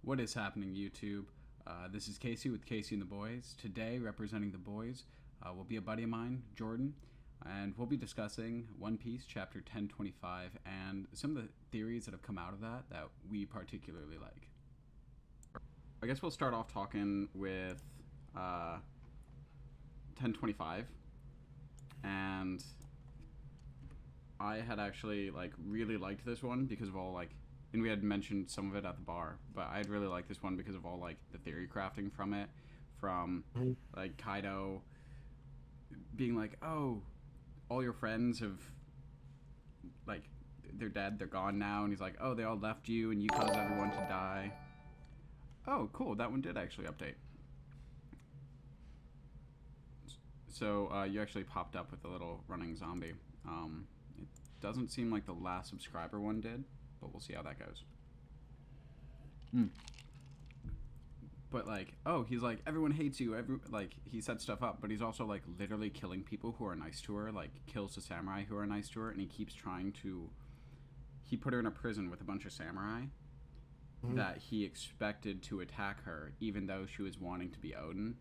What is happening, YouTube? This is Casey with Casey and the Boys. Today, representing the boys, will be a buddy of mine, Jordan, and we'll be discussing One Piece Chapter 1025 and some of the theories that have come out of that we particularly like. I guess we'll start off talking with 1025, and I had actually really liked this one because of all and we had mentioned some of it at the bar, but I'd really like this one because of all the theory crafting from it, from Kaido being oh, all your friends have they're dead, they're gone now, and he's oh, they all left you and you caused everyone to die. Oh, cool, that one did actually update. So you actually popped up with a little running zombie. It doesn't seem like the last subscriber one did, but we'll see how that goes. But oh, he's everyone hates you. He set stuff up, but he's also literally killing people who are nice to her. Kills the samurai who are nice to her, and he keeps trying to. He put her in a prison with a bunch of samurai that he expected to attack her, even though she was wanting to be Odin,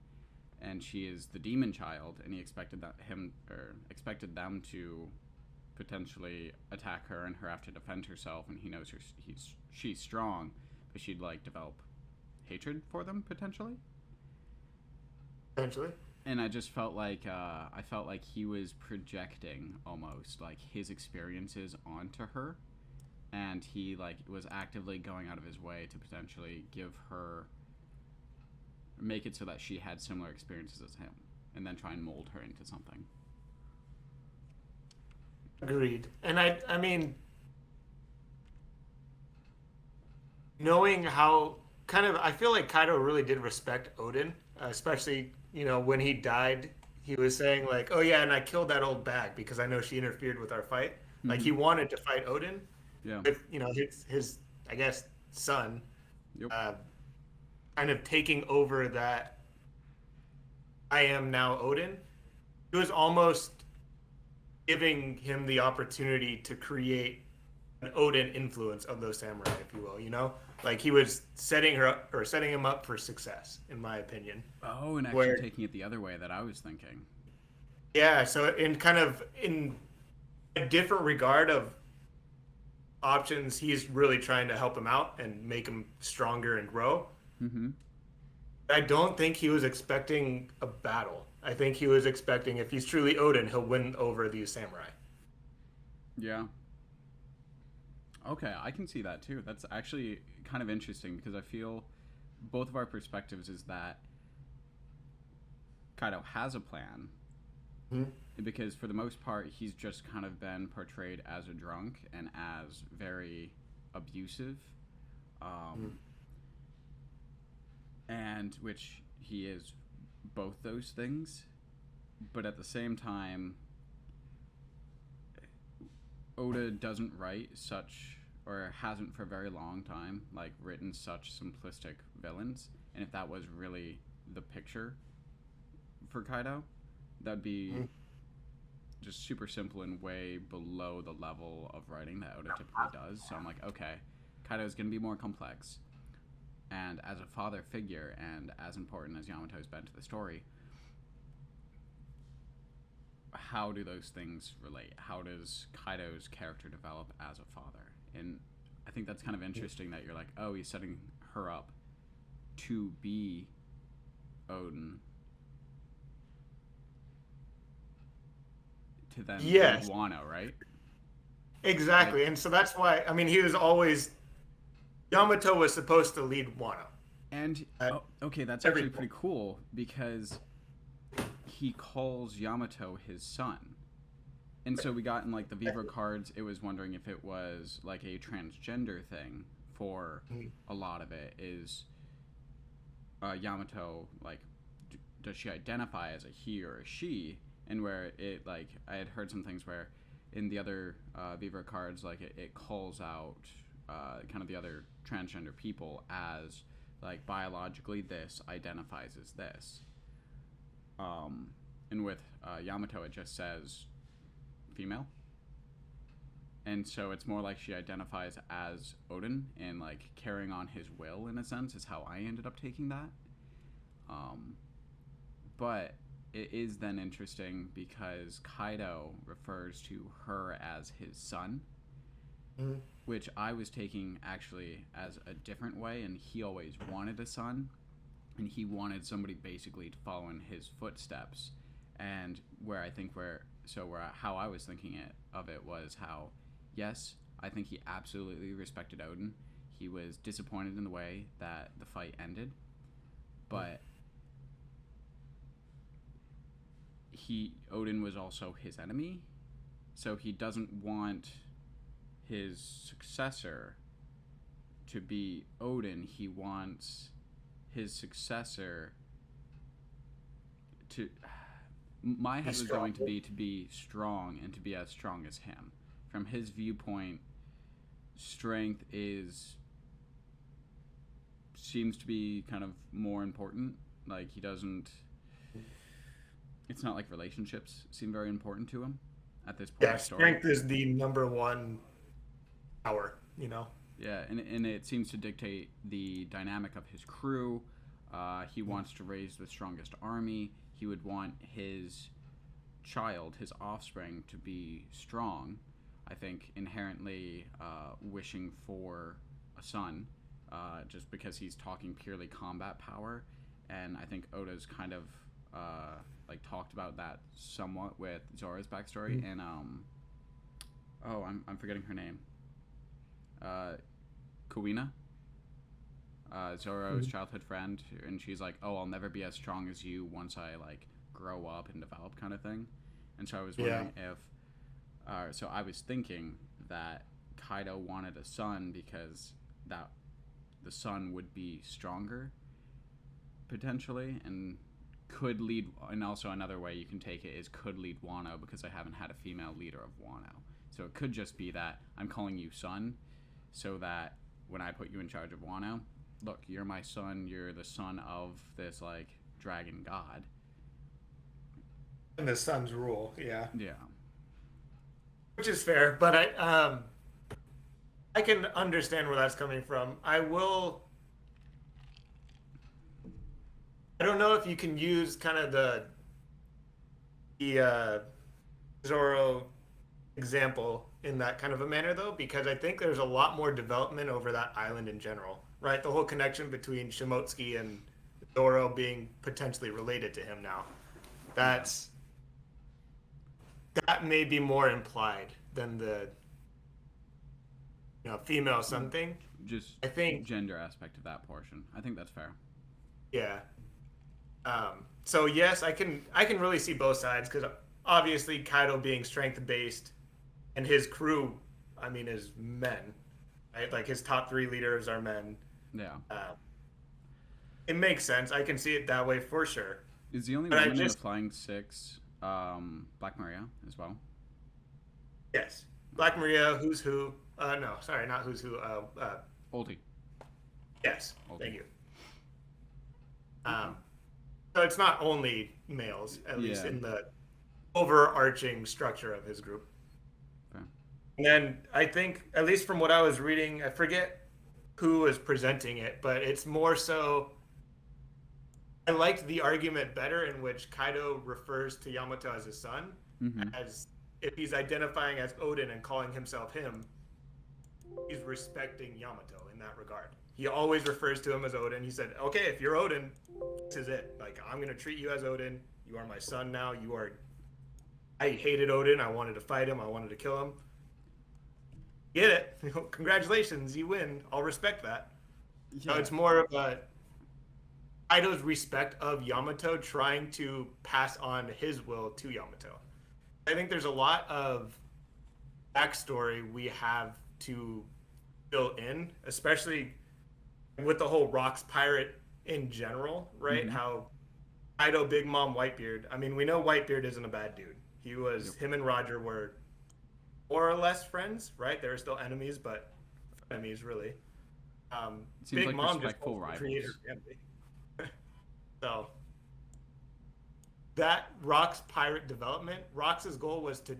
and she is the demon child, and he expected expected them to potentially attack her and her have to defend herself, and he knows she's strong, but she'd develop hatred for them potentially. And I just felt I felt like he was projecting almost his experiences onto her, and he was actively going out of his way to potentially make it so that she had similar experiences as him, and then try and mold her into something. Agreed. And I mean, knowing how I feel like Kaido really did respect Odin, especially, when he died, he was saying oh yeah, and I killed that old bag because I know she interfered with our fight. He wanted to fight Odin. Yeah. With, his I guess, son. Yep. Kind of taking over that I am now Odin. It was almost giving him the opportunity to create an Odin influence of those samurai, if you will, he was setting him up for success, in my opinion. Oh, and actually taking it the other way that I was thinking. Yeah, so in a different regard of options, he's really trying to help him out and make him stronger and grow. I don't think he was expecting a battle. I think he was expecting, if he's truly Odin, he'll win over these samurai. Yeah. Okay, I can see that too. That's actually kind of interesting because I feel both of our perspectives is that Kaido has a plan. Because for the most part, he's just kind of been portrayed as a drunk and as very abusive. And which he is both those things. But at the same time, Oda doesn't write such, or hasn't for a very long time, written such simplistic villains. And if that was really the picture for Kaido, that'd be just super simple and way below the level of writing that Oda typically does. So I'm okay, Kaido's gonna be more complex. And as a father figure, and as important as Yamato's been to the story, how do those things relate? How does Kaido's character develop as a father? And I think that's kind of interesting that you're oh, he's setting her up to be Odin, to then be Wano, right? Exactly. And so that's why, he was always, Yamato was supposed to lead Wano. And okay, that's actually pretty cool because he calls Yamato his son. And so we got in the Vivo cards, it was wondering if it was a transgender thing for a lot of it. Is Yamato does she identify as a he or a she? And where it I had heard some things where in the other Vivo cards it calls out kind of the other transgender people as biologically this identifies as this. And with Yamato, it just says female. and so it's more like she identifies as Odin and like carrying on his will in a sense is how I ended up taking that. Um, but it is then interesting because Kaido refers to her as his son, Mm-hmm. which I was taking actually as a different way, and he always wanted a son, and he wanted somebody basically to follow in his footsteps. And where I think where how I was thinking of it was how, yes, I think he absolutely respected Odin. He was disappointed in the way that the fight ended, but Odin was also his enemy, so he doesn't want his successor to be Odin. He wants his successor to. My head was going to be strong and to be as strong as him. From his viewpoint, strength seems to be kind of more important. Like he doesn't. It's not like relationships seem very important to him at this point Yeah, in the story. strength is the number one power, you know? Yeah, and it seems to dictate the dynamic of his crew. He wants to raise the strongest army. He would want his child, his offspring, to be strong. I think inherently wishing for a son, just because he's talking purely combat power. And I think Oda's kind of like talked about that somewhat with Zora's backstory. And I'm forgetting her name. Kuina, Zoro's childhood friend, and she's like, "Oh, I'll never be as strong as you once I like grow up and develop," kind of thing. And so I was wondering if, so I was thinking that Kaido wanted a son because that the son would be stronger potentially and could lead. And also another way you can take it is could lead Wano because I haven't had a female leader of Wano. So it could just be that I'm calling you son, so that when I put you in charge of Wano, look, you're my son. You're the son of this like dragon god. And the sun's rule, yeah. Yeah. Which is fair, but I can understand where that's coming from. I don't know if you can use kind of the Zoro example in that kind of a manner though, because I think there's a lot more development over that island in general, right? The whole connection between Shimotsuki and Zoro being potentially related to him now. That may be more implied than the female something. Just I think gender aspect of that portion. I think that's fair. yeah. So yes, I can really see both sides because obviously Kaido being strength based and his crew, I mean, is men, right? Like his top 3 leaders are men. Yeah. It makes sense. I can see it that way for sure. Is the only But woman in the Flying Six Black Maria as well? Yes. Black Maria, Who's Who. No, sorry, not Who's Who. Oldie. Yes. Oldie. Thank you. So it's not only males, at least in the overarching structure of his group. Okay. And then I think, at least from what I was reading, I forget who was presenting it, but it's more so. I liked the argument better in which Kaido refers to Yamato as his son, as if he's identifying as Odin and calling himself him, he's respecting Yamato in that regard. He always refers to him as Odin. He said, okay, if you're Odin, this is it. Like, I'm going to treat you as Odin. You are my son now. I hated Odin. I wanted to fight him. I wanted to kill him. Get it. Congratulations. You win. I'll respect that. Yeah. So it's more of a Kaido's respect of Yamato trying to pass on his will to Yamato. I think there's a lot of backstory we have to fill in, especially with the whole Rocks pirate in general, right? How Kaido, Big Mom, Whitebeard. I mean, we know Whitebeard isn't a bad dude. Him and Roger were more or less friends, right? They were still enemies, but enemies really. Seems Big like Mom just respectful rivals. created her family. So that Rock's pirate development, Rox's goal was to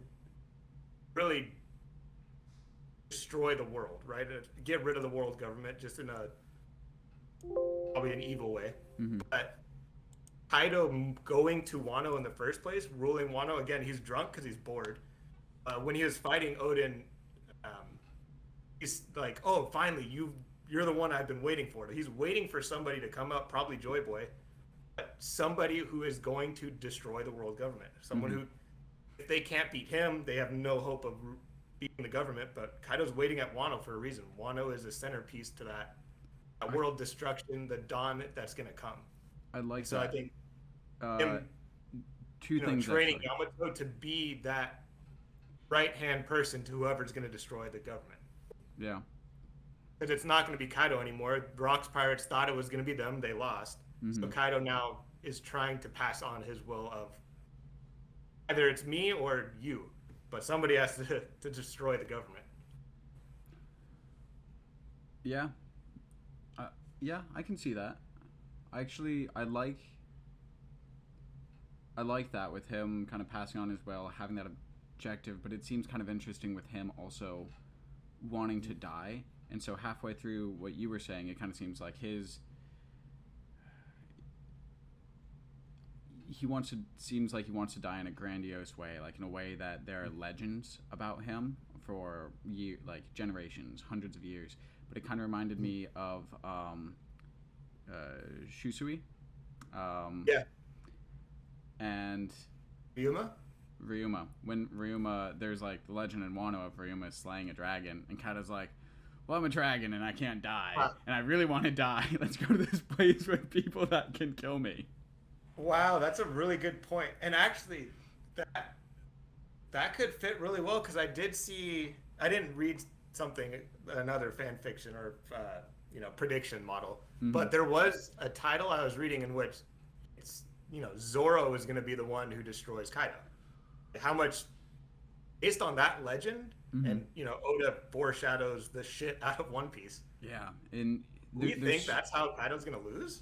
really destroy the world, right? Get rid of the world government, just in a probably an evil way. Mm-hmm. But Kaido going to Wano in the first place, ruling Wano again, he's drunk because he's bored. When he was fighting Odin, um, he's like, "Oh, finally, you're the one I've been waiting for." He's waiting for somebody to come up, probably Joy Boy, but somebody who is going to destroy the world government. Someone Mm-hmm. who, if they can't beat him, they have no hope of beating the government. But Kaido's waiting at Wano for a reason. Wano is the centerpiece to that world destruction, the dawn that's going to come. I like So that. I think Uh, him, two things training actually. Yamato to be that right hand person to whoever's going to destroy the government. Yeah. Because it's not going to be Kaido anymore. Rocks Pirates thought it was going to be them. They lost. Mm-hmm. So Kaido now is trying to pass on his will of either it's me or you, but somebody has to destroy the government. Yeah. Yeah, I can see that. Actually, I like that with him kind of passing on his will, having that objective, but it seems kind of interesting with him also wanting to die. And so halfway through what you were saying, it kind of seems like seems like he wants to die in a grandiose way, like in a way that there are legends about him for generations, hundreds of years. But it kind of reminded me of Shusui. Yeah. And Ryuma? Ryuma. When Ryuma, there's like the legend in Wano of Ryuma slaying a dragon, and Kaido's like, "Well, I'm a dragon and I can't die, and I really want to die. Let's go to this place with people that can kill me." Wow, that's a really good point. And actually, that could fit really well because I didn't read another fan fiction or prediction model, Mm-hmm. but there was a title I was reading in which it's Zoro is going to be the one who destroys Kaido. How much based on that legend, Mm-hmm. and Oda foreshadows the shit out of One Piece. Yeah, and Do you think that's how Kaido's going to lose?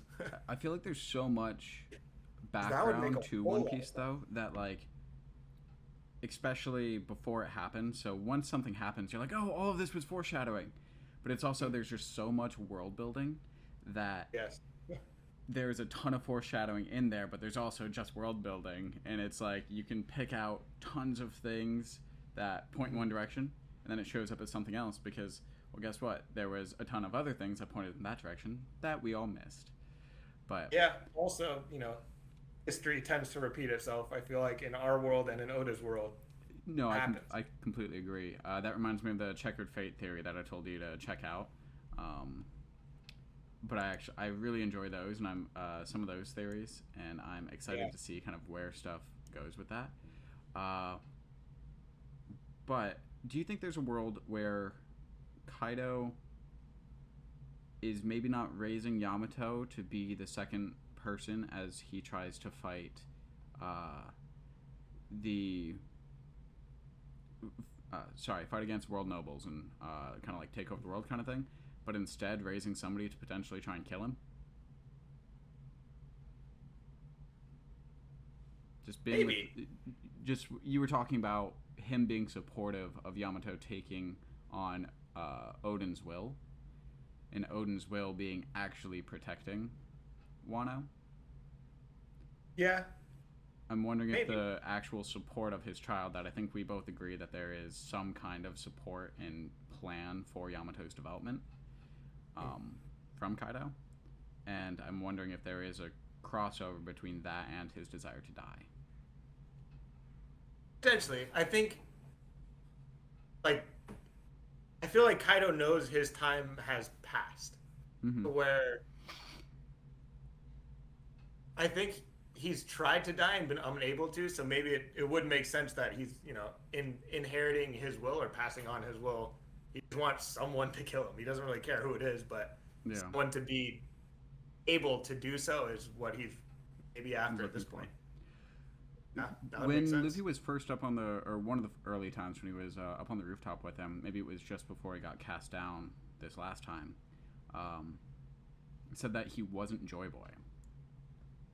I feel like there's so much That would make background a to whole One lot of Piece though that like, especially before it happens. So once something happens, you're like, "Oh, all of this was foreshadowing," but it's also there's just so much world building that Yes. there's a ton of foreshadowing in there, but there's also just world building, and it's like you can pick out tons of things that point in one direction, and then it shows up as something else because, well, guess what? There was a ton of other things that pointed in that direction that we all missed. But Yeah. Also, history tends to repeat itself. I feel like in our world and in Oda's world. no, Happens. I completely agree. That reminds me of the checkered fate theory that I told you to check out. But I really enjoy those, and I'm some of those theories, and I'm excited to see kind of where stuff goes with that. But do you think there's a world where Kaido is maybe not raising Yamato to be the second person as he tries to fight the fight against world nobles and kind of like take over the world kind of thing, but instead raising somebody to potentially try and kill him? Just being Maybe. just you were talking about him being supportive of Yamato taking on Odin's will, and Odin's will being actually protecting Wano. Yeah. I'm wondering if Maybe. the actual support of his child, that I think we both agree that there is some kind of support and plan for Yamato's development from Kaido, and I'm wondering if there is a crossover between that and his desire to die. Potentially. I think, I feel like Kaido knows his time has passed. Mm-hmm. Where I think he's tried to die and been unable to, so maybe it would make sense that he's, inheriting his will or passing on his will. He just wants someone to kill him. He doesn't really care who it is, but someone to be able to do so is what he's maybe after at this point. Yeah, that would make When sense. Luffy was first up on one of the early times when he was up on the rooftop with him, maybe it was just before he got cast down this last time, said that he wasn't Joy Boy,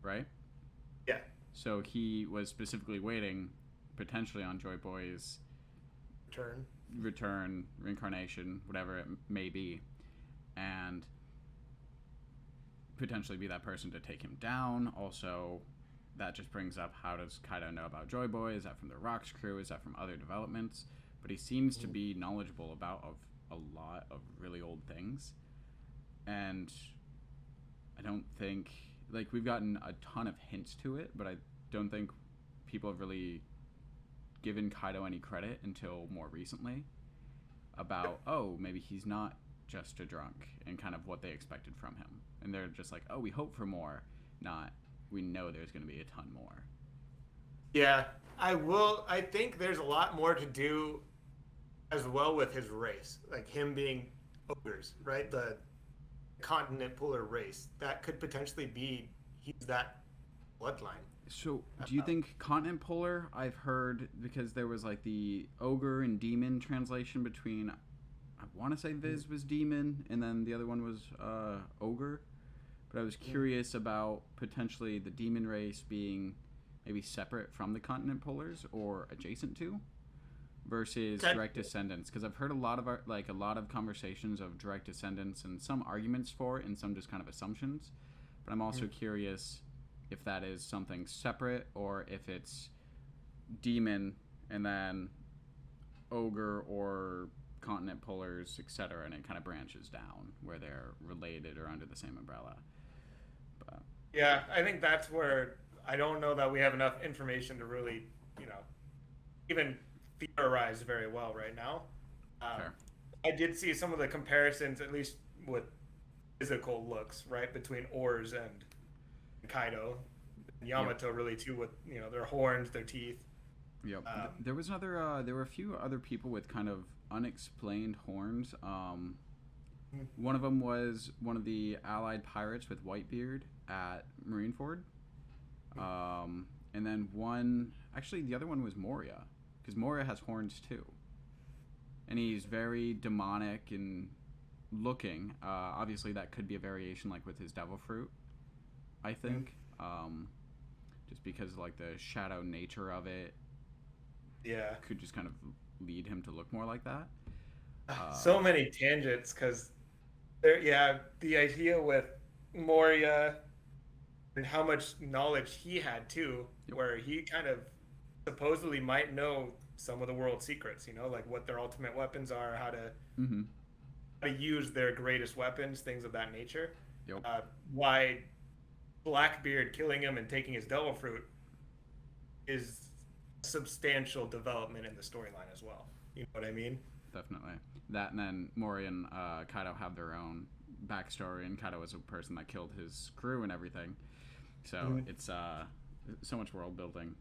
right? Yeah. So he was specifically waiting potentially on Joy Boy's Turn. return, reincarnation, whatever it may be, and potentially be that person to take him down. Also, that just brings up, how does Kaido know about Joy Boy? Is that from the Rocks crew? Is that from other developments? But he seems to be knowledgeable about a lot of really old things, and I don't think, like, we've gotten a ton of hints to it, but I don't think people have really given Kaido any credit until more recently about, oh, maybe he's not just a drunk, and kind of what they expected from him. And they're just like, oh, we hope for more, not we know there's going to be a ton more. Yeah, I think there's a lot more to do as well with his race, like him being ogres, right? The continent puller race that could potentially be he's that bloodline. So, do you think continent puller? I've heard, because there was like the ogre and demon translation between, I want to say Viz was demon, and then the other one was ogre. But I was curious about potentially the demon race being maybe separate from the continent pullers or adjacent to, versus direct descendants. Because I've heard a lot of conversations of direct descendants and some arguments for it and some just kind of assumptions. But I'm also curious if that is something separate or if it's demon and then ogre or continent pullers, etc., and it kind of branches down where they're related or under the same umbrella. But Yeah, I think that's where I don't know that we have enough information to really, even theorize very well right now. fair. I did see some of the comparisons, at least with physical looks, right, between Oars and Kaido, and Yamato, really too, with their horns, their teeth. Yep. There was another. There were a few other people with kind of unexplained horns. One of them was one of the allied pirates with Whitebeard at Marineford. And then actually the other one was Moria, because Moria has horns too, and he's very demonic in looking. Obviously, that could be a variation, like with his devil fruit, I think. Just because of, like, the shadow nature of it. Yeah. Could just kind of lead him to look more like that. So many tangents, because the idea with Moria and how much knowledge he had too, where he kind of supposedly might know some of the world's secrets, like what their ultimate weapons are, how to use their greatest weapons, things of that nature. Yep. Why Blackbeard killing him and taking his devil fruit is substantial development in the storyline as well. You know what I mean? Definitely. That, and then Mori and Kaido have their own backstory, and Kaido was a person that killed his crew and everything. So it's so much world building.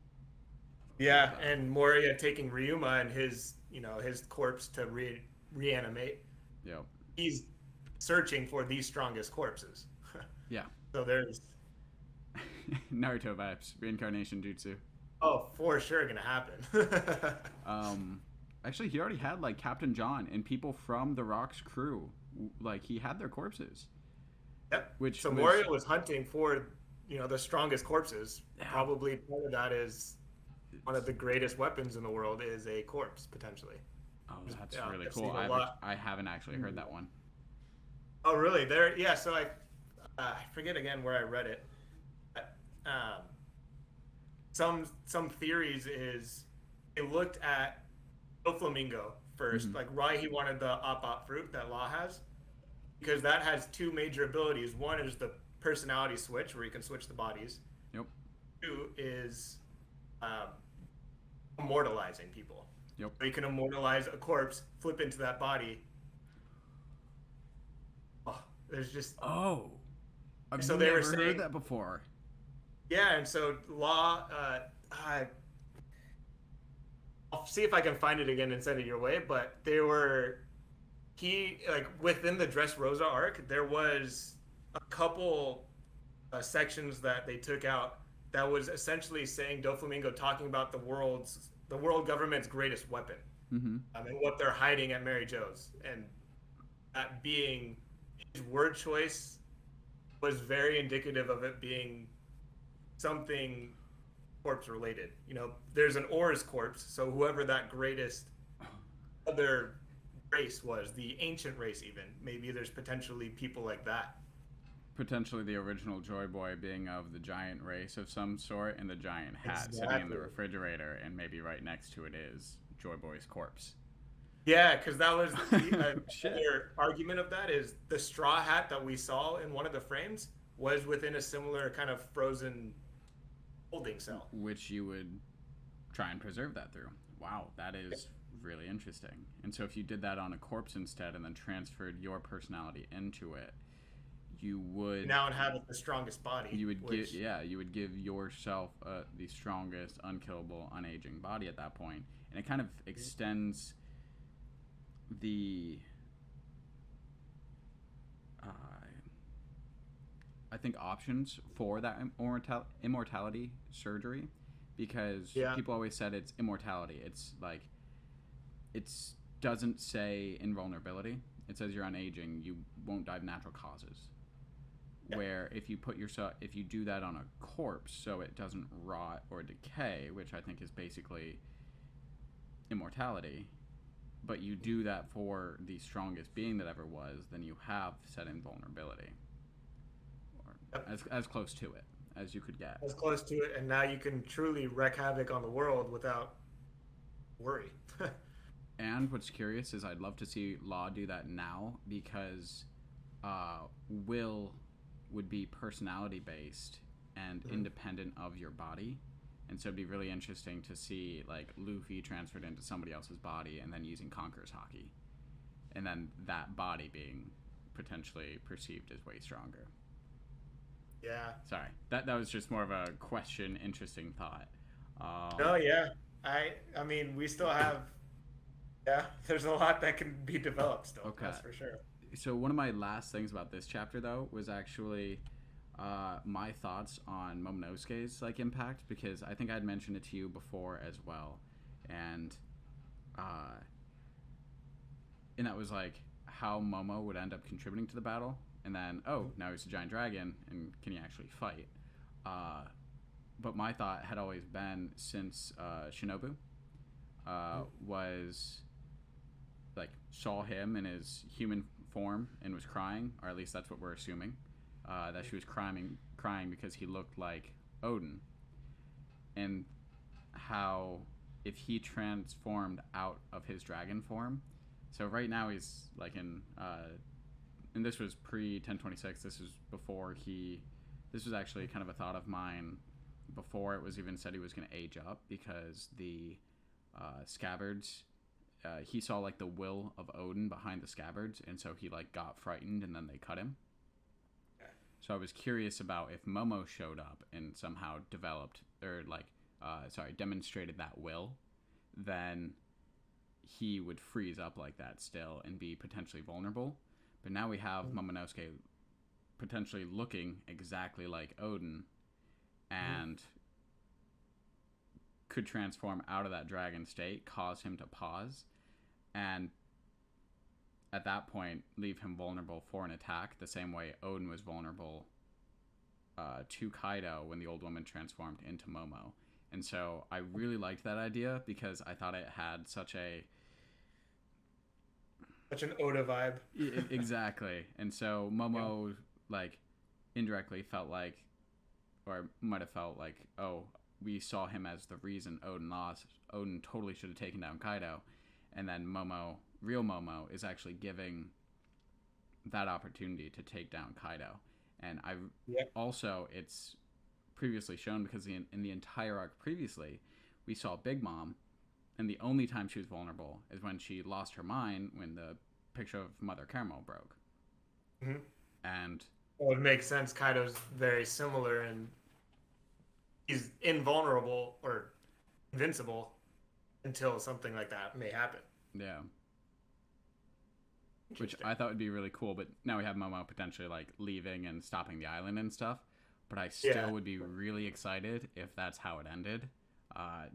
Yeah, and Moria taking Ryuma and his corpse to reanimate. Yep. He's searching for the strongest corpses. Yeah. So there's Naruto vibes, reincarnation jutsu. Oh, for sure gonna happen. Actually, he already had, like, Captain John and people from the Rocks crew. Like, he had their corpses. Yep. Which so Moria was hunting for, the strongest corpses. Yeah. Probably part of that is one of the greatest weapons in the world is a corpse, potentially. Oh, that's really cool. I haven't actually heard that one. Oh, really? So I forget again where I read it. Some theories is they looked at Doflamingo first, like why he wanted the op fruit that Law has, because that has two major abilities. One is the personality switch, where you can switch the bodies. Yep. Two is immortalizing people. Yep. So you can immortalize a corpse, flip into that body. Oh, there's just I've so never they were saying, heard that before. Yeah, and so Law, I'll see if I can find it again and send it your way. But within the Dressrosa arc, there was a couple sections that they took out that was essentially saying Doflamingo talking about the world government's greatest weapon, and what they're hiding at Mary Jo's, and that being his word choice was very indicative of it being something corpse related. There's an Oars corpse, so whoever that greatest other race was, the ancient race even. Maybe there's potentially people like that. Potentially the original Joy Boy being of the giant race of some sort, and the giant hat sitting in the Exactly. refrigerator, and maybe right next to it is Joy Boy's corpse. Yeah, because that was the Shit. other argument of that is the straw hat that we saw in one of the frames was within a similar kind of frozen holding cell. Which you would try and preserve that through. Wow, that is really interesting. And so if you did that on a corpse instead and then transferred your personality into it, you would Now inhabit the strongest body, you would which you would give yourself the strongest, unkillable, unaging body at that point, and it kind of extends the uh, I think options for that immortality surgery, because yeah, people always said it's immortality. It's like it doesn't say invulnerability. It says you're unaging. You won't die of natural causes. yeah, Where if you do that on a corpse, so it doesn't rot or decay, which I think is basically immortality, but you do that for the strongest being that ever was, then you have said invulnerability, or yep. as close to it as you could get. As close to it, and now you can truly wreak havoc on the world without worry. And what's curious is I'd love to see Law do that now, because will would be personality based and independent of your body. And so it'd be really interesting to see like Luffy transferred into somebody else's body and then using Conqueror's Hockey. And then that body being potentially perceived as way stronger. Yeah. Sorry. That was just more of a question, interesting thought. No, yeah. I mean, we still have yeah, there's a lot that can be developed still. Okay. That's for sure. So one of my last things about this chapter though was actually my thoughts on Momonosuke's like impact, because I think I'd mentioned it to you before as well, and uh, and that was like how Momo would end up contributing to the battle, and then now he's a giant dragon, and can he actually fight? Uh, but my thought had always been, since Shinobu was like saw him in his human form and was crying, or at least that's what we're assuming, that she was crying because he looked like Odin, and how if he transformed out of his dragon form, so right now he's like and this was pre 1026. This was before he. This was actually kind of a thought of mine before it was even said he was going to age up, because the scabbards. He saw like the will of Odin behind the scabbards, and so he like got frightened, and then they cut him. So I was curious about if Momo showed up and somehow developed or like demonstrated that will, then he would freeze up like that still and be potentially vulnerable. But now we have Momonosuke potentially looking exactly like Odin, and could transform out of that dragon state, cause him to pause, and at that point leave him vulnerable for an attack, the same way Odin was vulnerable to Kaido when the old woman transformed into Momo. And so I really liked that idea, because I thought it had such an Oda vibe. exactly. And so Momo like indirectly felt like, or might have felt like, oh, we saw him as the reason Odin lost. Odin totally should have taken down Kaido. And then Momo, real Momo, is actually giving that opportunity to take down Kaido. And also, it's previously shown, because in the entire arc previously, we saw Big Mom, and the only time she was vulnerable is when she lost her mind when the picture of Mother Caramel broke. Mm-hmm. And well, it makes sense. Kaido's very similar, and he's invulnerable or invincible until something like that may happen. yeah, which I thought would be really cool. But now we have Momo potentially like leaving and stopping the island and stuff. But I still would be really excited if that's how it ended.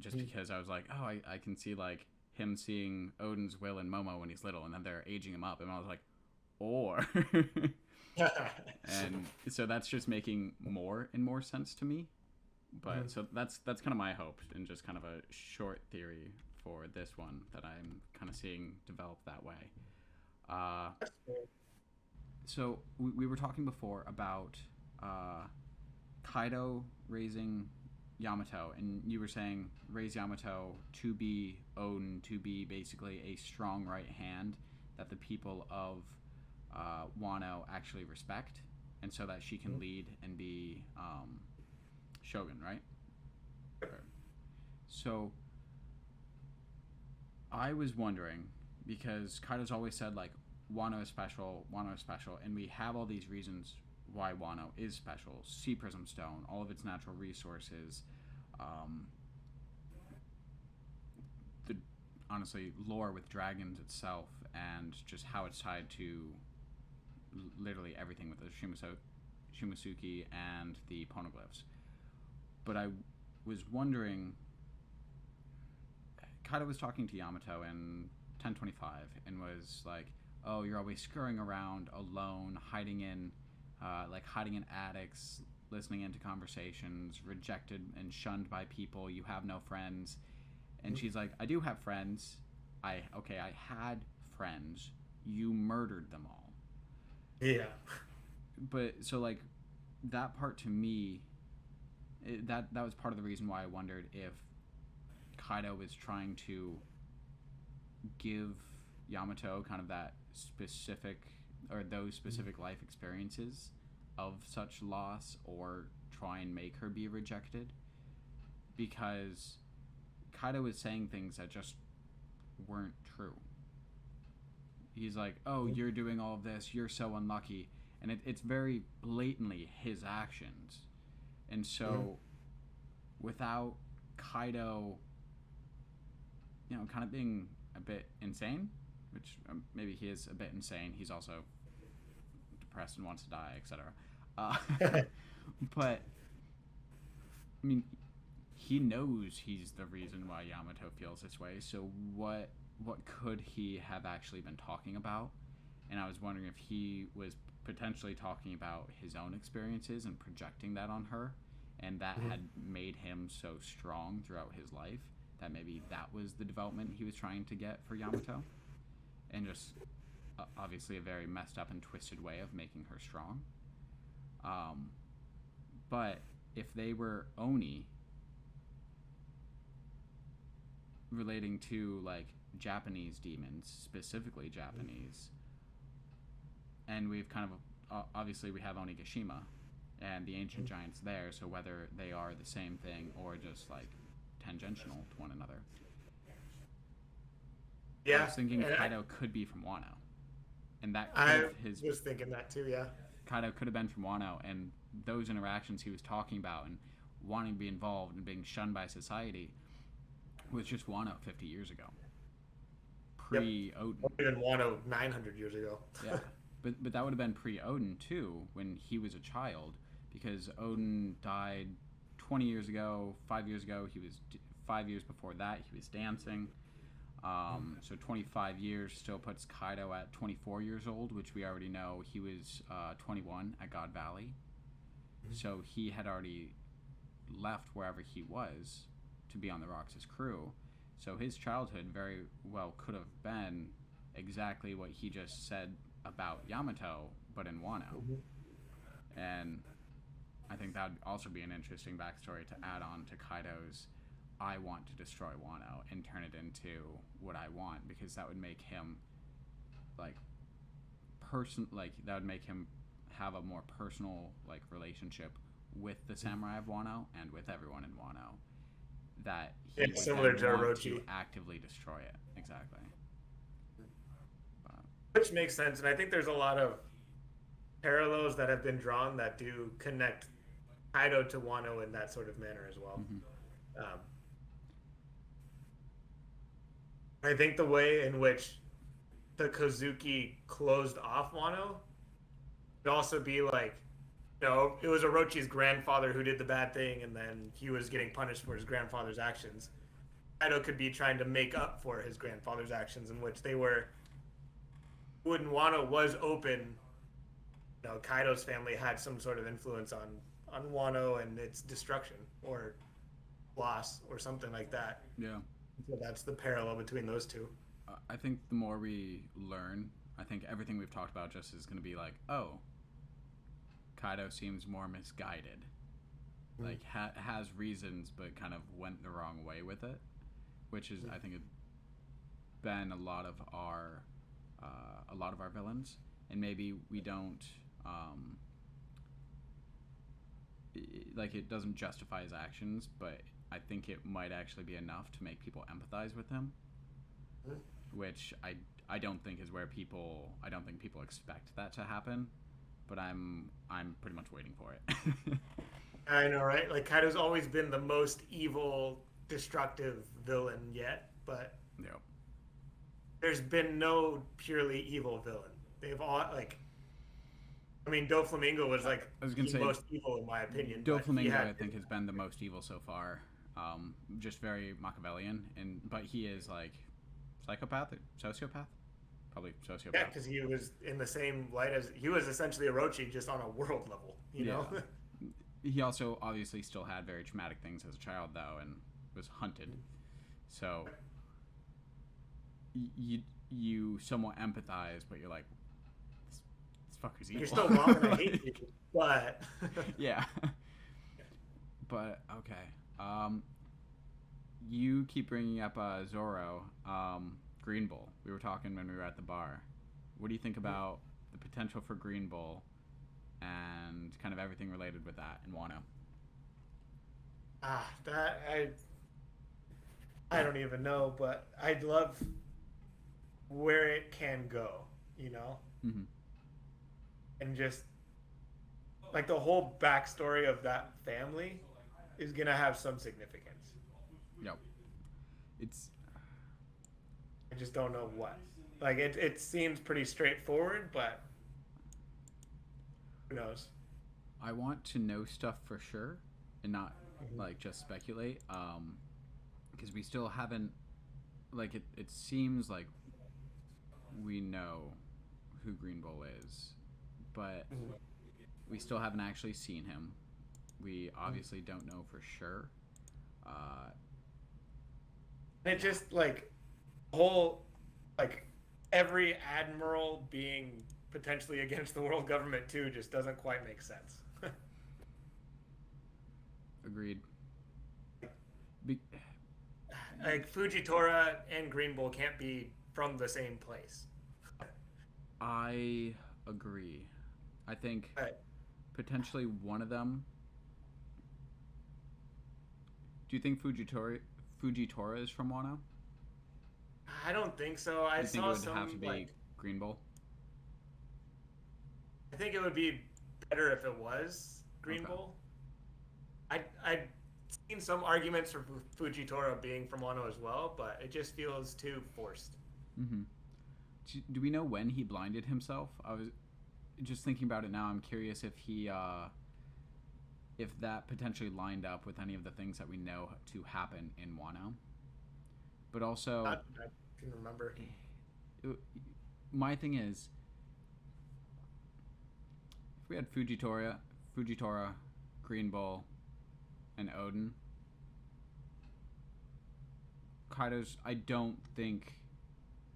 Just because I was like, oh, I can see like him seeing Odin's will in Momo when he's little, and then they're aging him up, and I was like, or. And so that's just making more and more sense to me. But so that's kind of my hope, and just kind of a short theory for this one that I'm kind of seeing develop that way. Uh, so we were talking before about Kaido raising Yamato, and you were saying raise Yamato to be Odin, to be basically a strong right hand that the people of Wano actually respect, and so that she can lead and be shogun, right? So I was wondering, because Kaido's always said like Wano is special, and we have all these reasons why Wano is special. Sea Prism Stone, all of its natural resources, um, the honestly lore with dragons itself, and just how it's tied to literally everything with the Shimasuki and the poneglyphs. But I was wondering, Kaido was talking to Yamato in 1025 and was like, "Oh, you're always scurrying around alone, hiding in attics, listening into conversations, rejected and shunned by people. You have no friends." And she's like, "I do have friends. I had friends. You murdered them all." Yeah. But so like that part to me, that was part of the reason why I wondered if Kaido was trying to give Yamato kind of that specific or those specific life experiences of such loss, or try and make her be rejected, because Kaido was saying things that just weren't true. He's like, "Oh, you're doing all of this, you're so unlucky," and it's very blatantly his actions. And so without Kaido, kind of being a bit insane, which maybe he is a bit insane. He's also depressed and wants to die, etc. But I mean, he knows he's the reason why Yamato feels this way. So what could he have actually been talking about? And I was wondering if he was potentially talking about his own experiences and projecting that on her, and that had made him so strong throughout his life that maybe that was the development he was trying to get for Yamato, and just obviously a very messed up and twisted way of making her strong. But if they were Oni, relating to like Japanese demons, specifically Japanese, and we've kind of obviously we have Onigashima and the ancient giants there, so whether they are the same thing or just like tangential to one another. Yeah. I was thinking Kaido could be from Wano, and that could have I was thinking that too. Yeah. Kaido could have been from Wano, and those interactions he was talking about and wanting to be involved and being shunned by society was just Wano 50 years ago. Pre-Odin. Even Wano 900 years ago. Yeah. But that would have been pre-Odin, too, when he was a child, because Odin died 20 years ago, 5 years ago. 5 years before that, he was dancing. So 25 years still puts Kaido at 24 years old, which we already know he was 21 at God Valley. So he had already left wherever he was to be on the Roxas crew. So his childhood very well could have been exactly what he just said about Yamato, but in Wano. And I think that would also be an interesting backstory to add on to Kaido's "I want to destroy Wano" and turn it into what I want, because that would make him that would make him have a more personal relationship with the samurai of Wano and with everyone in Wano, that he would similar to want Orochi. to actively destroy it. Exactly. Which makes sense, and I think there's a lot of parallels that have been drawn that do connect Kaido to Wano in that sort of manner as well. I think the way in which the Kozuki closed off Wano would also be like, it was Orochi's grandfather who did the bad thing, and then he was getting punished for his grandfather's actions. Kaido could be trying to make up for his grandfather's actions, in which they were, when Wano was open, Kaido's family had some sort of influence on Wano and its destruction or loss or something like that. Yeah. So that's the parallel between those two. I think the more we learn, I think everything we've talked about just is going to be like, oh, Kaido seems more misguided. Mm. Like has reasons, but kind of went the wrong way with it, which is I think been a lot of our villains, and maybe we don't um, like it doesn't justify his actions, but I think it might actually be enough to make people empathize with him, Mm. which I don't think is where people I don't think people expect that to happen, but I'm pretty much waiting for it. I know, right? Like Kaido's always been the most evil, destructive villain yet, but Yep. there's been no purely evil villain. They've all like, I mean, Doflamingo was like I was gonna the say most evil in my opinion, but he Doflamingo, had I think, has been the most evil so far. Just very Machiavellian, but he is like psychopath, sociopath, probably yeah, sociopath. because he was in the same light as he was essentially Orochi, just on a world level, you Yeah. know? He also obviously still had very traumatic things as a child, though, and was hunted. So you somewhat empathize, but you're like, this fucker's evil. You're still wrong, and I hate you, but Yeah. But okay. Um, you keep bringing up Zoro, Green Bull. We were talking when we were at the bar. What do you think about the potential for Green Bull and kind of everything related with that in Wano? that I don't even know, but I'd love where it can go, you know, Mm-hmm. and just like the whole backstory of that family is gonna have some significance. Yep. It's I just don't know what. Like it seems pretty straightforward, but who knows? I want to know stuff for sure and not Mhm. like just speculate. Because we still haven't like it seems like we know who Green Bull is, but Mhm. we still haven't actually seen him. We Mhm. obviously don't know for sure. Uh, And it just like whole like every admiral being potentially against the world government too just doesn't quite make sense. Agreed. Be- Like Fujitora and Green Bull can't be from the same place. I agree. I think But potentially one of them. Do you think Fujitora is from Wano? I don't think so. Do I you think it saw would have to some be like Green Bull? I think it would be better if it was Green Okay. Bull. I've seen some arguments for Fujitora being from Wano as well, but it just feels too forced. Mm-hmm. Do we know when he blinded himself? I was just thinking about it now. I'm curious if that potentially lined up with any of the things that we know to happen in Wano. But also, Not that I can remember. it, my thing is, if we had Fujitora, Green Bull, and Odin, Kaido's. I don't think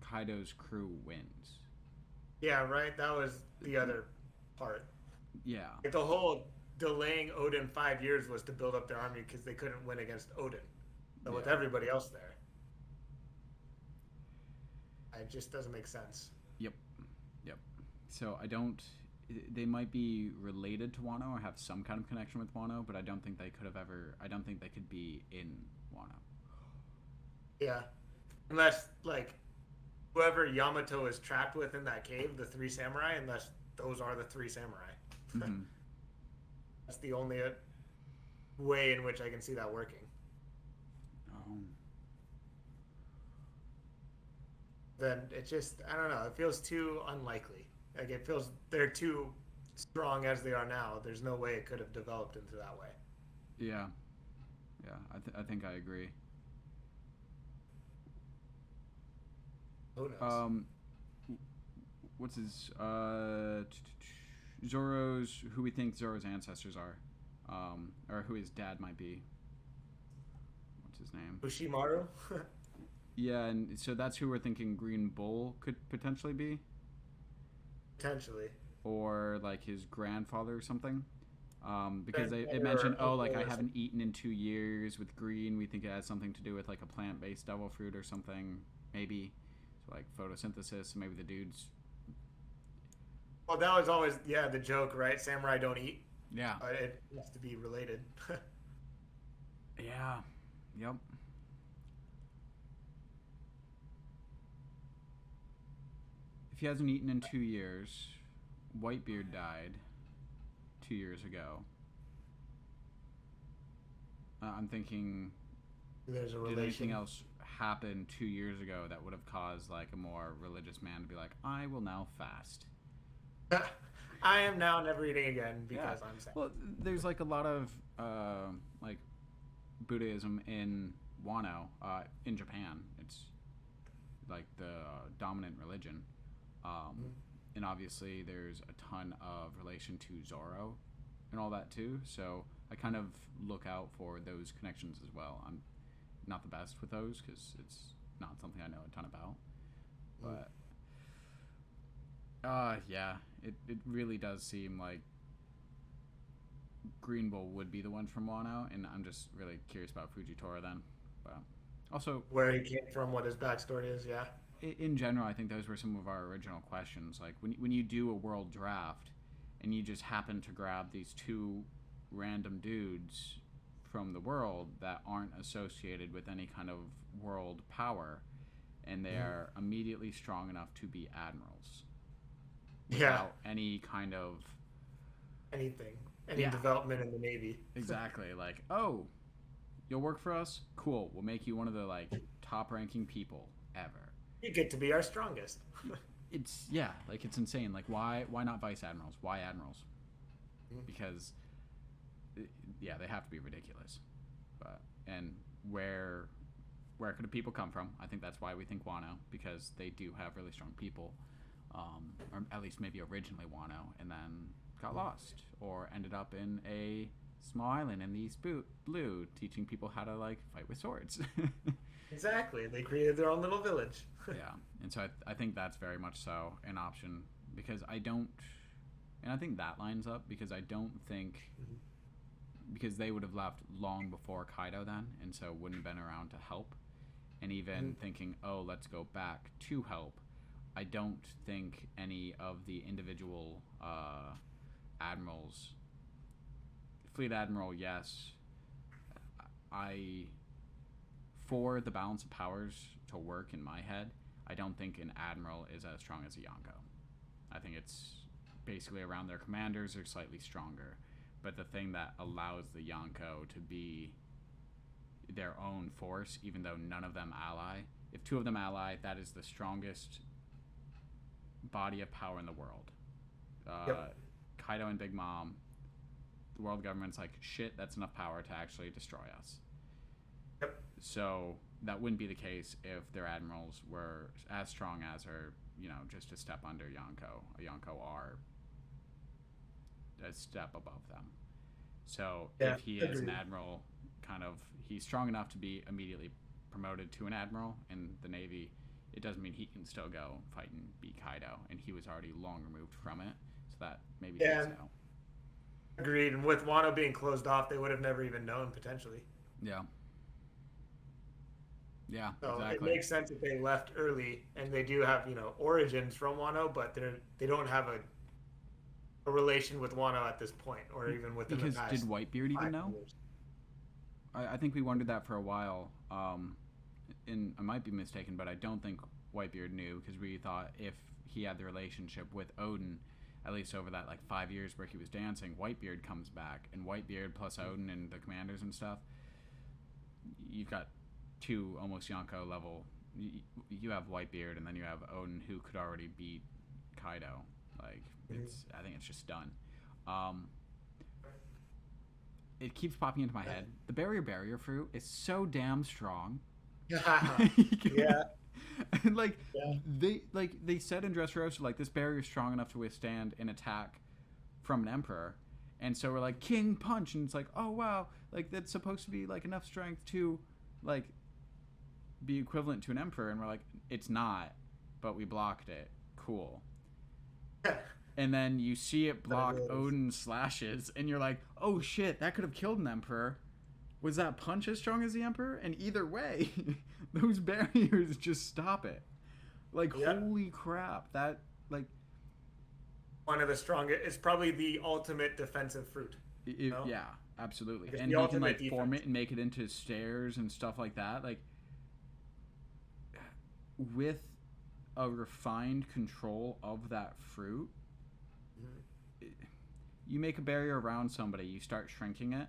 Kaido's crew wins. Yeah, right. That was the other part. Yeah, Like the whole delaying Odin 5 years was to build up their army because they couldn't win against Odin. So with yeah, everybody else there, it just doesn't make sense. yep, yep. So I don't. They might be related to Wano or have some kind of connection with Wano, but I don't think they could have ever. I don't think they could be in Wano. Yeah, unless like whoever Yamato is trapped with in that cave, the three samurai, unless those are the three samurai. Mm-hmm. That's the only way in which I can see that working. Um, Then it just I don't know. It feels too unlikely. Like it feels they're too strong as they are now. There's no way it could have developed into that way. yeah, yeah. I think I agree. Who knows? Um, what's his Zoro's who we think Zoro's ancestors are, or who his dad might be. What's his name? Ushimaru. Yeah, and so that's who we're thinking Green Bull could potentially be, Potentially. or like his grandfather or something. Because they Grandfather mentioned, or oh, like uncle I or something. haven't eaten in 2 years with green. We think it has something to do with like a plant-based devil fruit or something, maybe. So like photosynthesis. Maybe the dude's. Well, that was always the joke, right? Samurai don't eat. Yeah. It has to be related. Yeah. Yep. If he hasn't eaten in 2 years, Whitebeard died 2 years ago. I'm thinking, There's a did anything relation. else happen 2 years ago that would have caused like a more religious man to be like, I will now fast? I am now never eating again Yeah. because I'm sad. Well, there's like a lot of like Buddhism in Wano, in Japan. It's like the dominant religion. Um, and obviously, there's a ton of relation to Zoro and all that too. So I kind of look out for those connections as well. I'm not the best with those because it's not something I know a ton about. But yeah, it really does seem like Green Bull would be the one from Wano, and I'm just really curious about Fujitora then. But also, Where he came from, what his backstory is, yeah. in general, I think those were some of our original questions. Like when you do a world draft, and you just happen to grab these two random dudes from the world that aren't associated with any kind of world power, and they are immediately strong enough to be admirals Yeah, without any kind of anything. Any yeah, development in the Navy. exactly. Like, oh, you'll work for us? Cool. We'll make you one of the like top ranking people ever. You get to be our strongest. It's yeah, like it's insane. Like why not vice admirals? Why admirals? Because yeah, they have to be ridiculous. But and where could the people come from? I think that's why we think Wano, because they do have really strong people, or at least maybe originally Wano, and then got lost or ended up in a small island in the East Blue, teaching people how to like fight with swords. Exactly. They created their own little village. Yeah, and so I think that's very much so an option because I don't, and I think that lines up because I don't think because they would have left long before Kaido then, and so wouldn't have been around to help. And even thinking, oh, let's go back to help, I don't think any of the individual admirals, Fleet Admiral, yes, I for the balance of powers to work in my head, I don't think an admiral is as strong as a Yonko. I think it's basically around their commanders are slightly stronger. But the thing that allows the Yonko to be their own force, even though none of them ally, if two of them ally, that is the strongest body of power in the world. Yep. Kaido and Big Mom, the world government's like, shit, that's enough power to actually destroy us. Yep. So that wouldn't be the case if their admirals were as strong as or, just a step under Yonko. A Yonko are a step above them. So Yeah. if he is an Agreed. admiral, he's strong enough to be immediately promoted to an admiral in the Navy, it doesn't mean he can still go fight and beat Kaido. And he was already long removed from it. So that maybe takes Yeah. it out. Agreed. And with Wano being closed off, they would have never even known potentially. Yeah. Yeah, So it exactly. makes sense that they left early, and they do have origins from Wano, but they don't have a relation with Wano at this point, or even within the Because did past Whitebeard even know? 5 years. I think we wondered that for a while. And I might be mistaken, but I don't think Whitebeard knew because we thought if he had the relationship with Odin, at least over that like 5 years where he was dancing, Whitebeard comes back, and Whitebeard plus Odin and the commanders and stuff, you've got two almost Yonko level. You have Whitebeard, and then you have Odin who could already beat Kaido. Like I think it's just done. Um, it keeps popping into my head. The barrier fruit is so damn strong. Yeah. And like Yeah. they said in Dressrosa, like this barrier is strong enough to withstand an attack from an emperor. And so we're like King Punch, and it's like, oh wow, like that's supposed to be like enough strength to like be equivalent to an emperor, and we're like, it's not, but we blocked it. Cool. And then you see it block Odin's slashes, and you're like, oh shit, that could have killed an emperor. Was that punch as strong as the emperor? And either way, those barriers just stop it. Like, holy crap. That, like... One of the strongest... It's probably the ultimate defensive fruit. Yeah, absolutely. And he can, like, form it and make it into stairs and stuff like that. Like, with a refined control of that fruit, you make a barrier around somebody, you start shrinking it.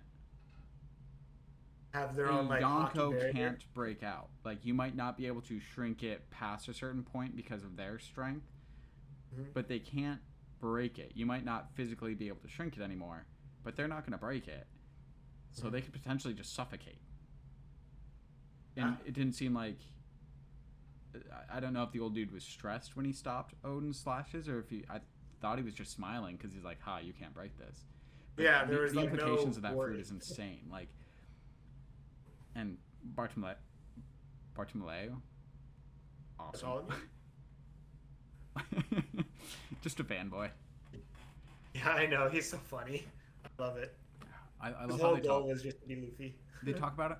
Have their own, like, Yonko can't break out. Like, you might not be able to shrink it past a certain point because of their strength, but they can't break it. You might not physically be able to shrink it anymore, but they're not going to break it. So they could potentially just suffocate. And it didn't seem like... I don't know if the old dude was stressed when he stopped Odin's slashes, or if I thought he was just smiling because he's like, ha, you can't break this. But yeah, there was the like implications of that worry. fruit is insane. Like, and Bartolomeo, awesome. Just a fanboy. Yeah, I know. He's so funny. I love it. I love His how whole they goal talk. was just to be Luffy. They talk about it.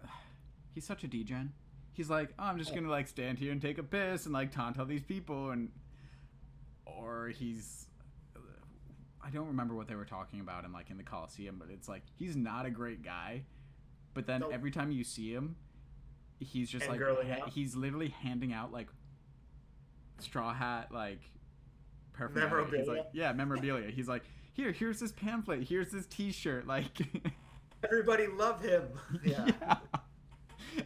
He's such a degen. He's like, oh, I'm just gonna like stand here and take a piss and like taunt all these people, and or he's, I don't remember what they were talking about in like in the Coliseum, but it's like he's not a great guy, but then every time you see him, he's just like he's literally handing out like straw hat like memorabilia. He's like, yeah, memorabilia. He's like, here's this pamphlet, here's this T-shirt, like everybody love him. Yeah.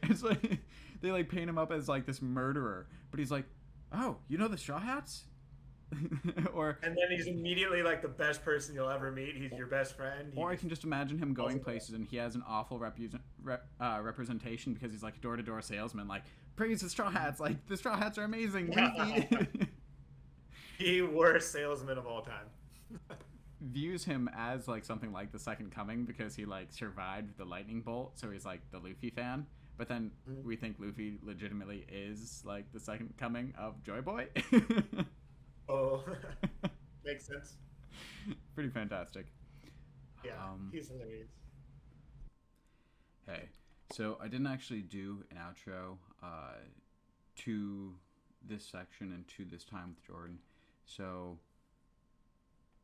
It's like they like paint him up as like this murderer, but he's like, oh, you know the Straw Hats? Or and then he's immediately like the best person you'll ever meet. He's your best friend. Or I can just imagine him going places and he has an awful representation because he's like a door-to-door salesman, like, praise the Straw Hats, like the Straw Hats are amazing. The worst salesman of all time. Views him as like something like the Second Coming because he like survived the lightning bolt, so he's like the Luffy fan. But then we think Luffy legitimately is like the Second Coming of Joy Boy. Oh, makes sense. Pretty fantastic. Yeah, he's hilarious. Hey, so I didn't actually do an outro to this section and to this time with Jordan. So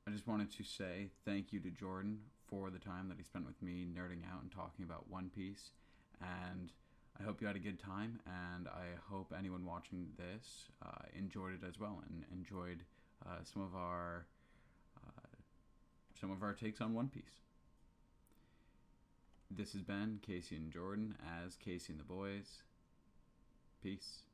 I just wanted to say thank you to Jordan for the time that he spent with me nerding out and talking about One Piece. And I hope you had a good time, and I hope anyone watching this enjoyed it as well and enjoyed some of our takes on One Piece. This has been Casey and Jordan as Casey and the Boys. Peace.